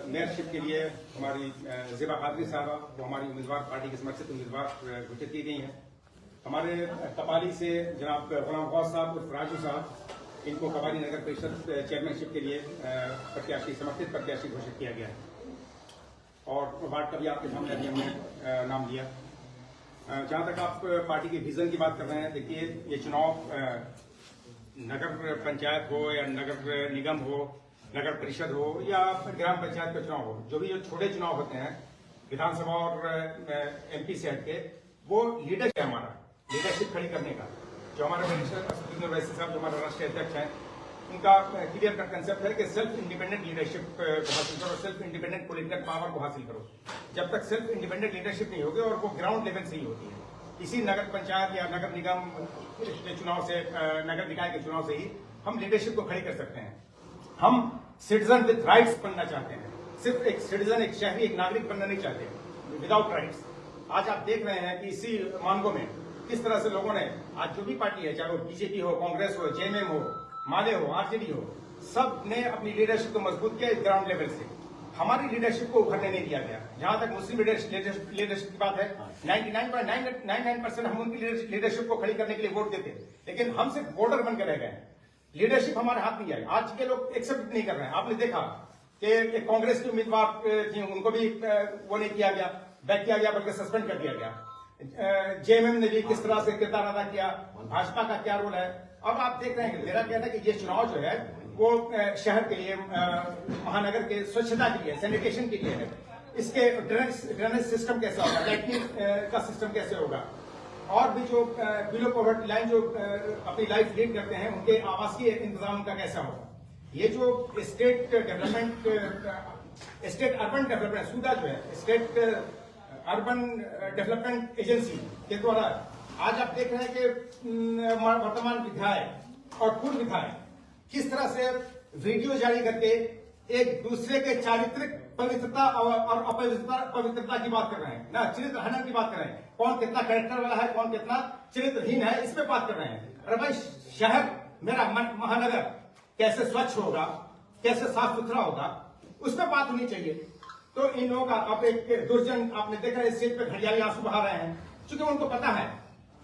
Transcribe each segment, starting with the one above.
Mayorship के लिए हमारी ज़ेबा कादरी साहबा, वो हमारी उम्मीदवार, पार्टी के समर्थित उम्मीदवार घोषित की गई हैं। हमारे कपाली से जनाब गुलाम गौस साहब और राजू साहब, इनको कबाली नगर परिषद चेयरमैनशिप के लिए प्रत्याशी, समर्थित प्रत्याशी घोषित किया गया है। और वार्ड का भी आपके सामने अभी हमने नाम लिया। जहां तक आप पार्टी के विजन की बात कर रहे हैं, देखिए ये चुनाव नगर पंचायत हो या नगर निगम हो, नगर परिषद हो या ग्राम पंचायत का चुनाव हो, जो भी छोटे चुनाव होते हैं विधानसभा और एमपी से हटके, वो लीडरशिप है हमारा, लीडरशिप खड़ी करने का। जो हमारे वैसे साहब जो हमारे राष्ट्रीय अध्यक्ष हैं, उनका क्लियर कट कंसेप्ट है कि सेल्फ इंडिपेंडेंट लीडरशिप को हासिल करो, सेल्फ इंडिपेंडेंट पॉलिटिकल पावर को हासिल करो। जब तक सेल्फ इंडिपेंडेंट लीडरशिप नहीं होगी, और वो ग्राउंड लेवल से ही होती है, इसी नगर पंचायत या नगर निगम के चुनाव से, नगर निकाय के चुनाव से ही हम लीडरशिप को खड़ी कर सकते हैं। हम सिटीजन विद राइट्स बनना चाहते हैं, सिर्फ एक सिटीजन, एक शहरी, एक नागरिक बनना नहीं चाहते विदाउट राइट्स। आज आप देख रहे हैं कि इसी मानगो में किस तरह से लोगों ने, आज जो भी पार्टी है, चाहे वो बीजेपी हो, कांग्रेस हो, जेएमएम हो, माले हो, आरजेडी हो, सब ने अपनी लीडरशिप को मजबूत किया ग्राउंड लेवल से। हमारी लीडरशिप को उभरने नहीं दिया गया। जहां तक मुस्लिम लीडरशिप की बात है, 99.99% हम उनकी लीडरशिप को खड़ी करने के लिए वोट देते, लेकिन हम सिर्फ वोटर बनकर रह गए। लीडरशिप हमारे हाथ नहीं आई। आज के लोग एक्सेप्ट नहीं कर रहे हैं। आपने देखा कि कांग्रेस के उम्मीदवार थी, उनको भी वो नहीं किया गया, बैक किया गया, बल्कि सस्पेंड कर दिया गया। जेएमएम ने भी किस तरह से किरदार अदा किया, भाजपा का क्या रोल है। अब आप देख रहे हैं, मेरा कहना है कि ये चुनाव जो है वो शहर के लिए, महानगर के स्वच्छता के लिए, सैनिटेशन के लिए है। इसके ड्रेनेज सिस्टम कैसा होगा, लाइटनिंग का सिस्टम कैसे होगा, और भी जो बिलो पॉवर्टी लाइन जो अपनी लाइफ लीड करते हैं, उनके आवासीय इंतजाम का कैसा होगा। ये जो state development, state urban development सुधा जो है, स्टेट अर्बन डेवलपमेंट एजेंसी के द्वारा आज आप देख रहे हैं कि वर्तमान विधायक और पूर्व विधायक किस तरह से वीडियो जारी करके एक दूसरे के चारित्रिक पवित्रता और अपवित्रता की बात कर रहे हैं, ना चरित्र हनन की बात कर रहे हैं। कौन कितना कैरेक्टर वाला है, कौन कितना चरित्रहीन है, इस पे बात कर रहे हैं। अरे भाई, शहर मेरा महानगर कैसे स्वच्छ होगा, कैसे साफ सुथरा होगा, उस पर बात होनी चाहिए। तो इन लोगों का आप एक दुर्जन, आपने देखा इस स्टेज पे घड़ियाली आंसू बहा रहे हैं, क्योंकि उनको पता है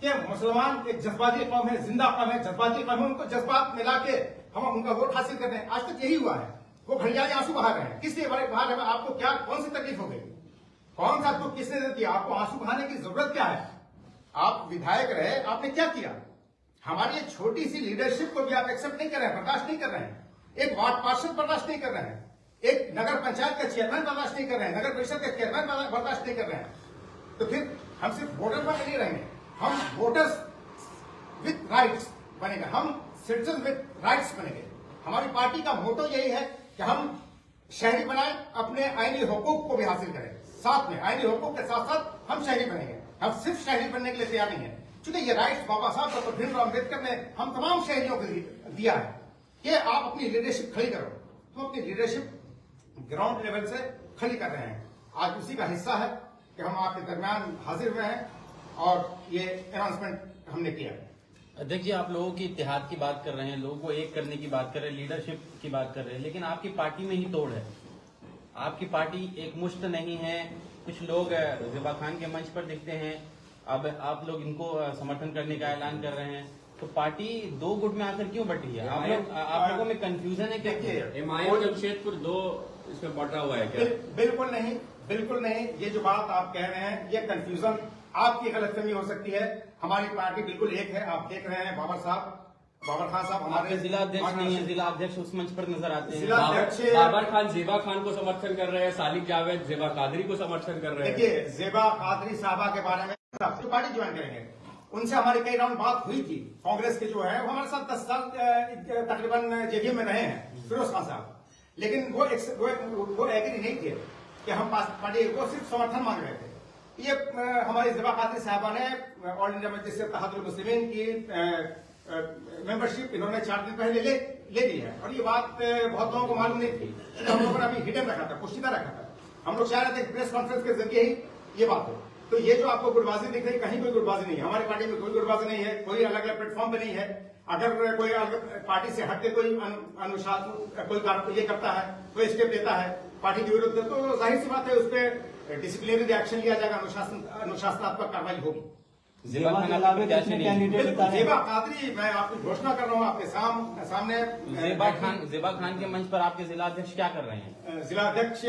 कि मुसलमान एक जज्बाती कौम है, जिंदा कौम है, जज्बाती कौम है। उनको जज्बात मिला के हम उनका वोट हासिल करते हैं। आज तक यही हुआ है। वो घड़ियाली आंसू बहा रहे हैं, किस लिए बहा रहे हैं? आपको क्या, कौन सी तकलीफ हो गई, कौन सा दुख किसने दे दिया? आपको आंसू बहाने की जरूरत क्या है? आप विधायक रहे, आपने क्या किया? हमारी एक छोटी सी लीडरशिप को भी आप एक्सेप्ट नहीं कर रहे हैं, बर्दाश्त नहीं कर रहे हैं। एक वार्ड पार्षद बर्दाश्त नहीं कर रहे हैं, एक नगर पंचायत का चेयरमैन बर्दाश्त नहीं कर रहे हैं, नगर परिषद का चेयरमैन बर्दाश्त नहीं कर रहे हैं। तो फिर हम सिर्फ वोटर बन नहीं रहेंगे, हम वोटर्स विद राइट्स बनेंगे, हम सिटीजन विद राइट्स बनेंगे। हमारी पार्टी का मोटो यही है कि हम शहरी बनाएं, अपने आईनी हुकूक को भी हासिल करें, साथ में आईनी हुकूक के साथ साथ हम शहरी बनेंगे। हम सिर्फ शहरी बनने के लिए तैयार नहीं है, क्योंकि ये राइट्स बाबा साहब डॉक्टर भीमराव अम्बेडकर ने हम तमाम शहरियों को दिया है कि आप अपनी लीडरशिप खड़ी करो। हम अपनी लीडरशिप ग्राउंड लेवल से खड़ी कर रहे हैं। आज उसी का हिस्सा है कि हम आपके दरमियान हाजिर हुए हैं और ये अनाउंसमेंट हमने किया। अध्यक्ष जी, आप लोगों की इत्तेहाद की बात कर रहे हैं, लोगों को एक करने की बात कर रहे हैं, लीडरशिप की बात कर रहे हैं, लेकिन आपकी पार्टी में ही तोड़ है। आपकी पार्टी एक मुश्त नहीं है। कुछ लोग ज़ेबा खान के मंच पर दिखते हैं, अब आप लोग इनको समर्थन करने का ऐलान कर रहे हैं, तो पार्टी दो गुट में आकर क्यों बटी है? आप लोगों में कंफ्यूजन है क्या? जमशेदपुर दो इसमें बटा हुआ है क्या? बिल्कुल नहीं, बिल्कुल नहीं। ये जो बात आप कह रहे हैं, ये कंफ्यूजन आपकी गलतफहमी हो सकती है। हमारी पार्टी बिल्कुल एक है। आप देख रहे हैं बाबर खान साहब हमारे जिला अध्यक्ष नहीं है, जिला अध्यक्ष उस मंच पर नजर आते हैं। बाबर खान ज़ेबा खान को समर्थन कर रहे हैं, सालिक जावेद ज़ेबा कादरी को समर्थन कर रहे हैं। देखिए, ज़ेबा कादरी साहबा के बारे में जो पार्टी ज्वाइन करेंगे, उनसे हमारी कई राउंड बात हुई थी। कांग्रेस के जो है वो हमारे साथ 10 साल तकरीबन जेडीयू में रहे हैं, फिरोज खान साहब, लेकिन वो एग्री नहीं थे कि हम पार्टी को सिर्फ समर्थन मांग रहे थे। ये हमारी ज़ेबा कादरी साहबा ने ऑल इंडिया मजलिस इत्तेहादुल मुस्लिमीन की मेंबरशिप इन्होंने 4 दिन पहले ले ली है, और ये बात बहुत लोगों को मालूम नहीं थी। तो हम लोगों ने अभी हिडन रखा था, पुष्टिता रखा था। हम लोग चाह रहे थे प्रेस कॉन्फ्रेंस के जरिए ही ये बात हो। तो ये जो आपको गुटबाजी दिख रही है, कहीं कोई गुटबाजी नहीं है। हमारी पार्टी में कोई गुटबाजी नहीं है, कोई अलग अलग प्लेटफॉर्म पे नहीं है। अगर कोई पार्टी से हटके कोई अनुशासन कोई ये करता है, कोई स्टेप लेता है, पार्टी के विरुद्ध, तो जाहिर सी बात है उस पर डिसिप्लिनरी एक्शन लिया जाएगा, अनुशासनात्मक कार्रवाई होगी। ज़ेबा खान आपके प्रत्याशी नहीं है। बिल्कुल, ज़ेबा कादरी, मैं आपकी घोषणा कर रहा हूँ आपके सामने। ज़ेबा खान के मंच पर आपके जिला अध्यक्ष क्या कर रहे हैं? जिला अध्यक्ष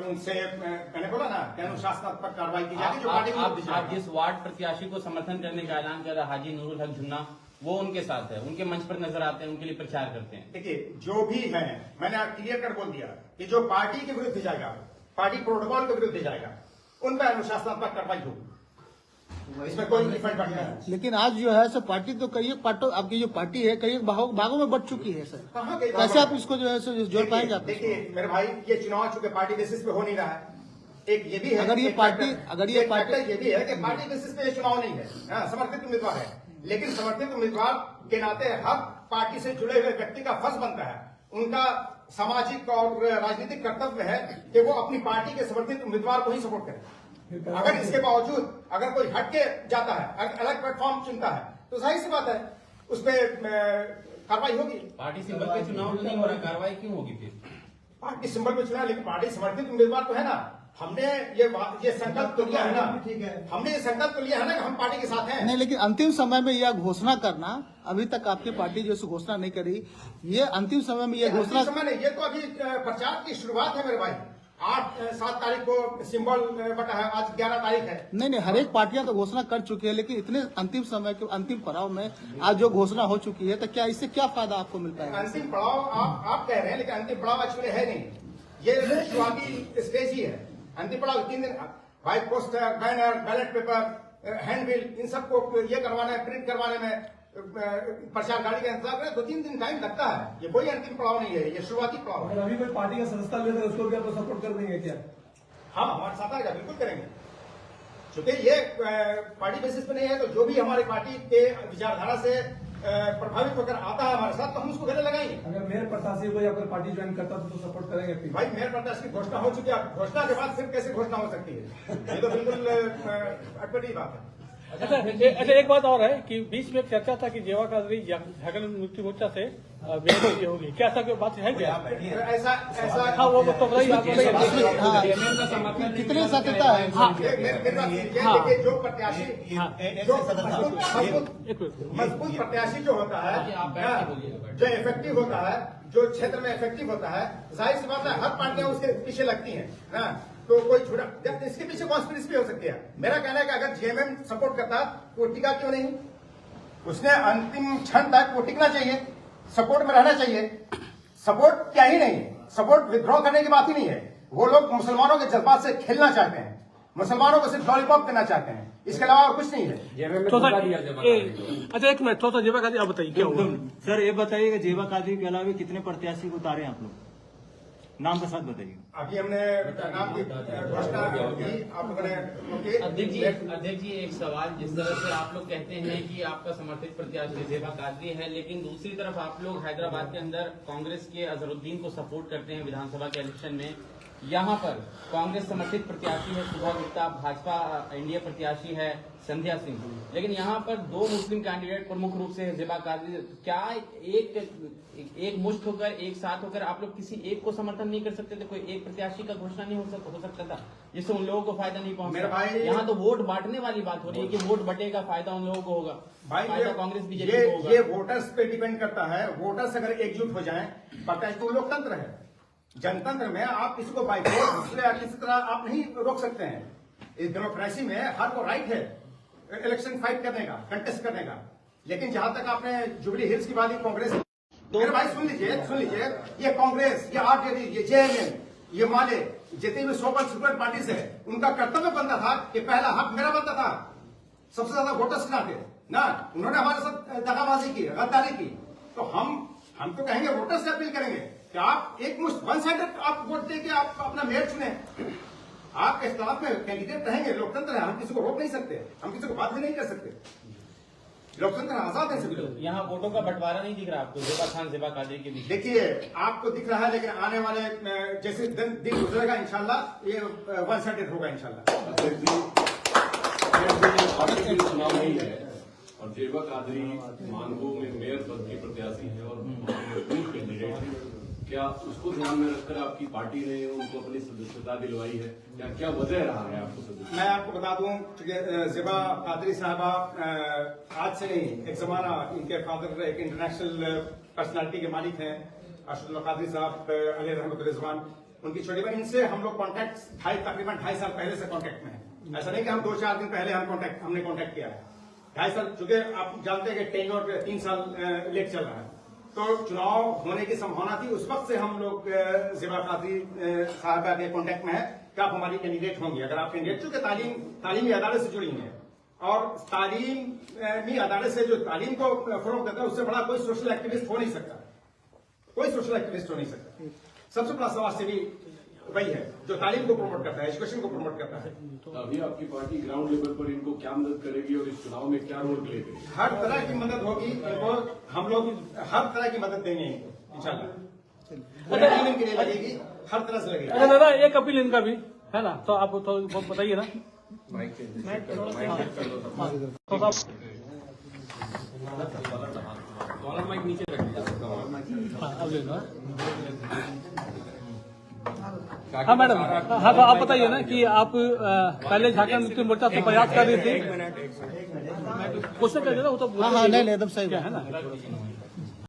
उनसे मैंने बोला ना कि अनुशासनात्मक कार्रवाई की जाएगी जो पार्टी को। आप जिस वार्ड प्रत्याशी को समर्थन करने का ऐलान कर रहे हैं, हाजी नूरुल हक झुन्ना, वो उनके साथ है, उनके मंच पर नजर आते हैं, उनके लिए प्रचार करते हैं। देखिए, जो भी है, मैंने क्लियर कर बोल दिया कि जो पार्टी के विरुद्ध जाएगा, पार्टी प्रोटोकॉल के विरुद्ध जाएगा, उन पर अनुशासनात्मक कार्रवाई होगी, इसमें कोई डिफरेंट बात नहीं है। लेकिन आज जो है सो पार्टी तो कई पार्टों, आपकी जो पार्टी है कई भागों में बढ़ चुकी है सर। कहाँ गई? कैसे आप इसको जो है सो जोड़ पाएंगे आप? देखिए मेरे भाई, ये चुनाव चूंकि पार्टी बेसिस पे हो नहीं रहा है, एक ये भी है, अगर ये पार्टी ये भी है कि पार्टी बेसिस पे ये चुनाव नहीं है, समर्थित उम्मीदवार है, लेकिन समर्थित उम्मीदवार के नाते हर पार्टी से जुड़े हुए व्यक्ति का फर्ज बनता है, उनका सामाजिक और राजनीतिक कर्तव्य है कि वो अपनी पार्टी के समर्थित उम्मीदवार को ही सपोर्ट करे। अगर इसके बावजूद अगर कोई हटके जाता है, अलग प्लेटफॉर्म चुनता है, तो जाहिर सी बात है उस पर कार्रवाई होगी। पार्टी सिंबल पे चुनाव नहीं हो रहा, कार्रवाई क्यों होगी फिर? पार्टी सिंबल पे चुनाव, लेकिन पार्टी समर्थित उम्मीदवार तो है ना। हमने ये संकल्प तो लिया है ना, ठीक है, हमने ये संकल्प तो लिया है ना कि हम पार्टी के साथ हैं। नहीं, लेकिन अंतिम समय में यह घोषणा करना, अभी तक आपकी पार्टी जो है घोषणा नहीं करी, ये अंतिम समय में यह घोषणा, ये तो अभी प्रचार की शुरुआत है मेरे भाई। 8-7 तारीख को सिंबल बटा है, आज 11 तारीख है। नहीं, हर एक पार्टियां तो घोषणा कर चुकी है, लेकिन इतने अंतिम समय के अंतिम पड़ाव में आज जो घोषणा हो चुकी है, तो क्या इससे क्या फायदा आपको मिल पाएगा? अंतिम पड़ाव आप कह रहे हैं, लेकिन अंतिम पड़ाव एक्चुअली है नहीं, ये शुरुआती स्टेज ही है। अंतिम पड़ाव 3 दिन भाई, poster, banner, ballot paper, handbill, इन सबको ये करवाना है, प्रिंट करवाने में, प्रचार गाड़ी का इंतजार करें, 2-3 दिन टाइम लगता है। ये कोई अंतिम पड़ाव नहीं है, ये शुरुआती पड़ाव है। अभी कोई पार्टी का सदस्यता लेते हैं, उसको भी आप सपोर्ट कर देंगे क्या? हाँ, हमारे साथ आएगा, बिल्कुल करेंगे। चूंकि ये पार्टी बेसिस पे नहीं है, तो जो भी हमारी पार्टी के विचारधारा से प्रभावित होकर आता है हमारे साथ, तो हम उसको गले लगाएंगे। अगर मेयर प्रत्याशी को या फिर पार्टी ज्वाइन करता तो सपोर्ट करेंगे फिर? भाई, मेयर प्रत्याशी की घोषणा हो चुकी है, घोषणा के बाद फिर कैसे घोषणा हो सकती है? ये तो बिल्कुल अटपटी बात है। अच्छा, एक बात और है कि बीच में चर्चा था कि ज़ेबा कादरी झारखंड मुक्ति मोर्चा से मेयर होगी, क्या ऐसा कोई बात है क्या? ऐसा हाँ, वो तो बताइए, आप हाँ, कितनी सत्यता है? देखिए, जो प्रत्याशी, जो मजबूत प्रत्याशी जो होता है, जो इफेक्टिव होता है, जो क्षेत्र में इफेक्टिव होता है, जाहिर सी बात है हर पार्टियां उसके पीछे लगती हैं ना, तो कोई छोटा, इसके पीछे कॉन्स्पिरेसी भी हो सकती है। मेरा कहना है कि अगर जेएमएम सपोर्ट करता तो वो टिका क्यों नहीं? उसने अंतिम क्षण तक वो टिकना चाहिए, सपोर्ट में रहना चाहिए। सपोर्ट क्या ही नहीं, सपोर्ट विद्रॉ करने की बात ही नहीं है। वो लोग मुसलमानों के जज्बात से खेलना चाहते हैं, मुसलमानों को सिर्फ लॉलीपॉप देना चाहते हैं, इसके अलावा और कुछ नहीं है। तो अच्छा, एक मिनट, थोड़ा ज़ेबा कादरी आप बताइए क्या हुआ? सर ये बताइए कि ज़ेबा कादरी के अलावा कितने प्रत्याशी को उतारे आप लोग, नाम के साथ बताइए। अभी हमने नाम की घोषणा की, आप लोगों ने। अध्यक्ष जी, एक सवाल, जिस तरह से आप लोग कहते हैं कि आपका समर्थित प्रत्याशी ज़ेबा कादरी है, लेकिन दूसरी तरफ आप लोग हैदराबाद के अंदर कांग्रेस के अजहरुद्दीन को सपोर्ट करते हैं विधानसभा के इलेक्शन में। यहाँ पर कांग्रेस समर्थित प्रत्याशी है सुधा गुप्ता, भाजपा एनडीए प्रत्याशी है संध्या सिंह, लेकिन यहाँ पर 2 मुस्लिम कैंडिडेट प्रमुख रूप से ज़ेबा कादरी। क्या एक मुश्त होकर, एक साथ होकर आप लोग किसी एक को समर्थन नहीं कर सकते थे? कोई एक प्रत्याशी का घोषणा नहीं हो सकता था जिससे उन लोगों को फायदा नहीं पहुंचा? यहाँ तो वोट बांटने वाली बात हो रही है कि वोट बटेगा, फायदा उन लोगों को होगा, फायदा कांग्रेस बीजेपी को होगा। ये वोटर्स पे डिपेंड करता है। वोटर्स अगर एकजुट हो जाएं, पता है तो लोकतंत्र है, जनतंत्र में आप किसी को बाइकआउट दूसरे या किसी तरह आप नहीं रोक सकते हैं। इस डेमोक्रेसी में हर को राइट है इलेक्शन फाइट करने का, कंटेस्ट करने का। लेकिन जहां तक आपने जुबली हिल्स की बात की, कांग्रेस, मेरे भाई सुन लीजिए, ये कांग्रेस, ये आरजेडी, ये जेएमएम, ये माले, जितनी भी सुपर पार्टीज है, उनका कर्तव्य बनता था कि पहला हक मेरा बनता था, सबसे ज्यादा वोटर्स ना थे ना, उन्होंने हमारे साथ दगाबाजी की, गद्दारी की। तो हम तो कहेंगे, वोटर्स से अपील करेंगे कि आप एक मुश्त वन साइडेड आप वोट दे के आप अपना मेयर चुने। आपके खिलाफ में कैंडिडेट रहेंगे, लोकतंत्र है, हम किसी को रोक नहीं सकते, हम किसी को बात भी नहीं कर सकते, लोकतंत्र आजाद है सभी लोग। यहाँ वोटों का बंटवारा नहीं दिख रहा आपको ज़ेबा खान ज़ेबा कादरी के बीच? देखिए, आपको दिख रहा है, लेकिन आने वाले जैसे दिन गुजरेगा इंशाल्लाह ये वन साइडेड होगा इंशाल्लाह। चुनाव नहीं है और ज़ेबा कादरी मानगो में मेयर पद की प्रत्याशी है और कैंडिडेट, क्या उसको ध्यान में रखकर आपकी पार्टी ने उनको अपनी सदस्यता दिलवाई है या क्या वजह रहा है आपको सदस्य? मैं आपको बता दूं कि ज़िबा कादरी साहबा आज से नहीं, एक जमाना इनके फादर एक इंटरनेशनल पर्सनालिटी के मालिक हैं, अशरफ कादरी साहब अली रहमत रिजवान, उनकी छोटी बहन। इनसे हम लोग कॉन्टैक्ट तकरीबन 2.5 साल पहले से कॉन्टैक्ट में है। ऐसा नहीं कि हम 2-4 दिन पहले हमने कॉन्टैक्ट किया है। 2.5 साल, चूंकि आप जानते हैं कि टेन्योर 3 साल लेट चल रहा है, तो चुनाव होने की संभावना थी। उस वक्त से हम लोग ज़िबा कादरी साहबा के कॉन्टैक्ट में है कि आप हमारी कैंडिडेट होंगी। अगर आप कैंडिडेट, चूंकि तालीमी अदालत से जुड़ी हैं और तालीमी अदालत से जो तालीम को फरोग देता है, उससे बड़ा कोई सोशल एक्टिविस्ट हो नहीं सकता, कोई सोशल एक्टिविस्ट हो नहीं सकता। सबसे बड़ा समाजसेवी वही है जो तालीम को प्रमोट करता है, एजुकेशन को प्रमोट करता है। तो अभी आपकी पार्टी ग्राउंड लेवल पर इनको क्या मदद करेगी और इस चुनाव में क्या रोल प्ले करेगी? हर तरह की मदद होगी इनको, हम लोग हर तरह की मदद देंगे इनको इंशाल्लाह। पूरी टीम के लिए लगेगी, हर तरह से लगेगी। अच्छा दादा, एक अपील इनका भी है ना, तो आप तो बताइए ना। कॉलर माइक नीचे रख दीजिए। अब ले लो। हाँ मैडम, हाँ तो आप बताइए ना कि आप पहले झारखंड मुक्ति मोर्चा से प्रयास कर रही थी। क्वेश्चन कर देना, वो तो हाँ हाँ, नहीं एकदम सही है ना।